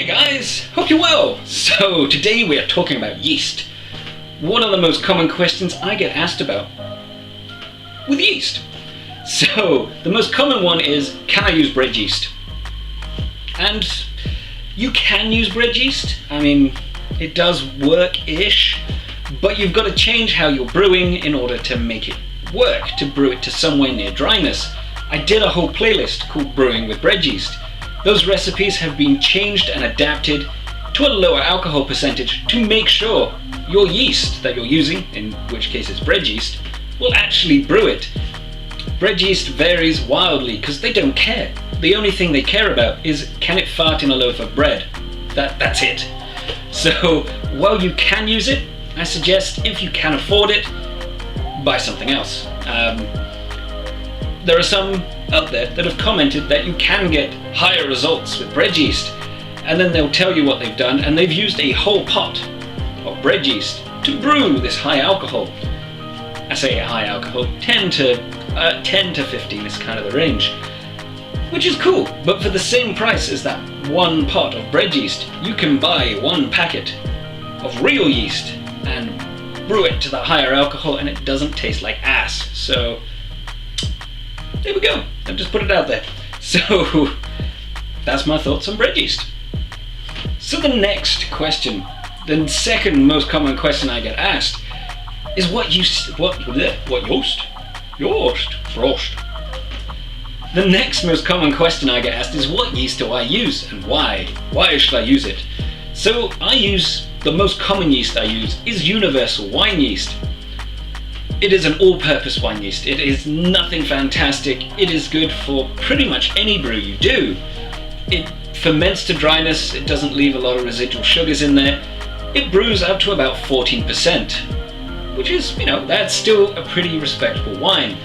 guys, hope you're well. So today we are talking about yeast. One of the most common questions I get asked about with yeast. So the most common one is, can I use bread yeast? And you can use bread yeast. I mean, it does work-ish, but you've got to change how you're brewing in order to make it work, to brew it to somewhere near dryness. I did a whole playlist called Brewing with Bread Yeast. Those recipes have been changed and adapted to a lower alcohol percentage to make sure your yeast that you're using, in which case it's bread yeast, will actually brew it. Bread yeast varies wildly because they don't care. The only thing they care about is, can it fart in a loaf of bread? That's it. So while you can use it, I suggest if you can afford it, buy something else. There are some out there that have commented that you can get higher results with bread yeast, and then they'll tell you what they've done, and they've used a whole pot of bread yeast to brew this high alcohol. I say high alcohol, 10 to 15 is kind of the range, which is cool, but for the same price as that one pot of bread yeast, you can buy one packet of real yeast and brew it to the higher alcohol, and it doesn't taste like ass. So there we go, I've just put it out there. So that's my thoughts on bread yeast. So the next question, the second most common question I get asked is what yeast? The next most common question I get asked is, what yeast do I use and why? Why should I use it? So the most common yeast I use is universal wine yeast. It is an all-purpose wine yeast. It is nothing fantastic. It is good for pretty much any brew you do. It ferments to dryness. It doesn't leave a lot of residual sugars in there. It brews up to about 14%, which is, that's still a pretty respectable wine.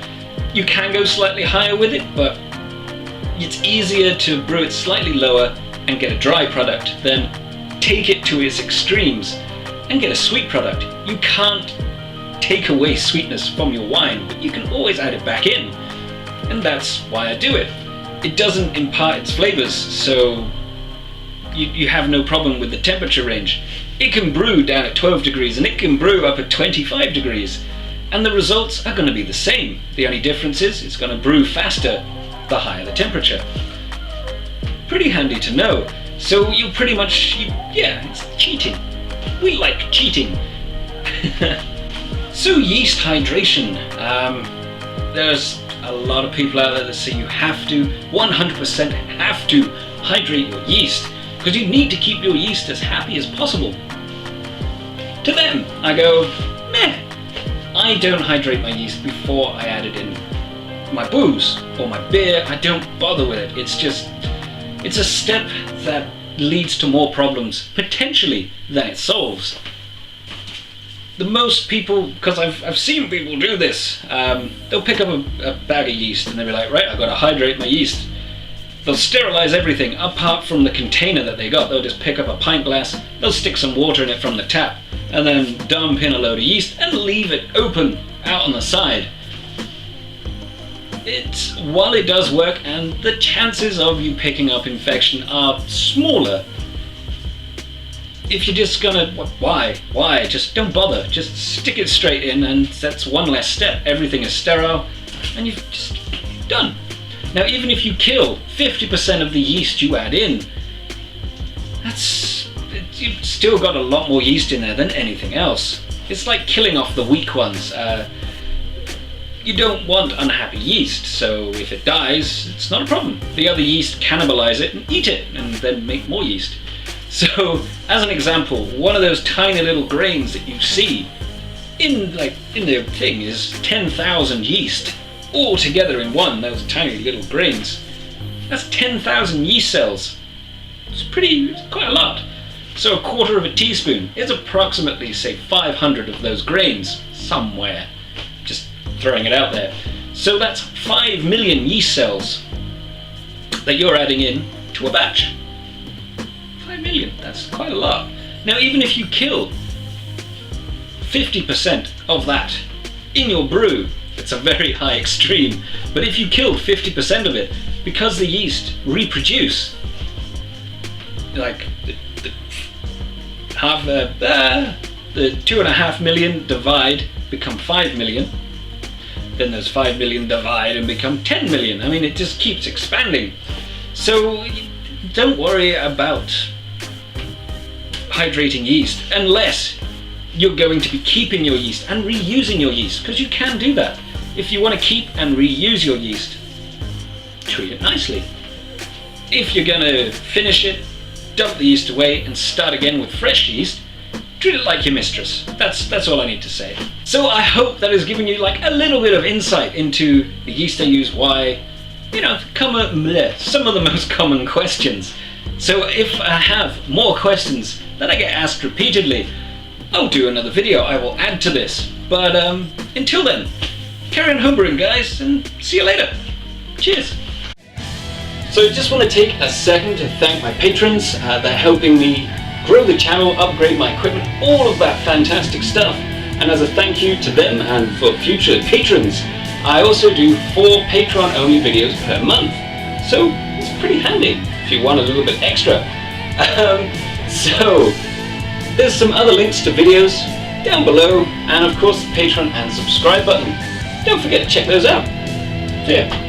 You can go slightly higher with it, but it's easier to brew it slightly lower and get a dry product than take it to its extremes and get a sweet product. You can't take away sweetness from your wine, but you can always add it back in, and that's why I do it. It doesn't impart its flavors, so you have no problem with the temperature range. It can brew down at 12 degrees and it can brew up at 25 degrees, and the results are going to be the same. The only difference is it's going to brew faster the higher the temperature. Pretty handy to know. So you pretty much, it's cheating. We like cheating. So yeast hydration. There's a lot of people out there that say you have to, 100% have to hydrate your yeast, because you need to keep your yeast as happy as possible. To them, I go, meh. I don't hydrate my yeast before I add it in my booze or my beer. I don't bother with it. It's a step that leads to more problems, potentially, than it solves. The most people, because I've seen people do this, they'll pick up a bag of yeast and they'll be like, right, I've got to hydrate my yeast. They'll sterilize everything apart from the container that they got. They'll just pick up a pint glass, they'll stick some water in it from the tap, and then dump in a load of yeast and leave it open out on the side. While it does work and the chances of you picking up infection are smaller, if you're just gonna, why? Just don't bother. Just stick it straight in, and that's one less step. Everything is sterile and you've just done. Now, even if you kill 50% of the yeast you add in, you've still got a lot more yeast in there than anything else. It's like killing off the weak ones. You don't want unhappy yeast, so if it dies, it's not a problem. The other yeast cannibalize it and eat it, and then make more yeast. So, as an example, one of those tiny little grains that you see in the thing is 10,000 yeast all together in one, those tiny little grains. That's 10,000 yeast cells. It's quite a lot. So a quarter of a teaspoon is approximately, say, 500 of those grains somewhere. Just throwing it out there. So that's 5 million yeast cells that you're adding in to a batch. 5 million, that's quite a lot. Now, even if you kill 50% of that in your brew, it's a very high extreme, but if you killed 50% of it, because the yeast reproduce, like the 2.5 million divide, become 5 million. Then there's 5 million divide and become 10 million. I mean, it just keeps expanding. So don't worry about hydrating yeast unless you're going to be keeping your yeast and reusing your yeast, because you can do that. If you want to keep and reuse your yeast, treat it nicely. If you're going to finish it, dump the yeast away and start again with fresh yeast, treat it like your mistress. That's all I need to say. So I hope that has given you like a little bit of insight into the yeast I use, why, some of the most common questions. So if I have more questions that I get asked repeatedly, I'll do another video. I will add to this. But until then, carry on homebrewing, guys, and see you later. Cheers. So I just want to take a second to thank my patrons. They're helping me grow the channel, upgrade my equipment, all of that fantastic stuff. And as a thank you to them and for future patrons, I also do 4 Patreon-only videos per month. So it's pretty handy if you want a little bit extra. So there's some other links to videos down below, and of course the Patreon and subscribe button. Don't forget to check those out. See ya.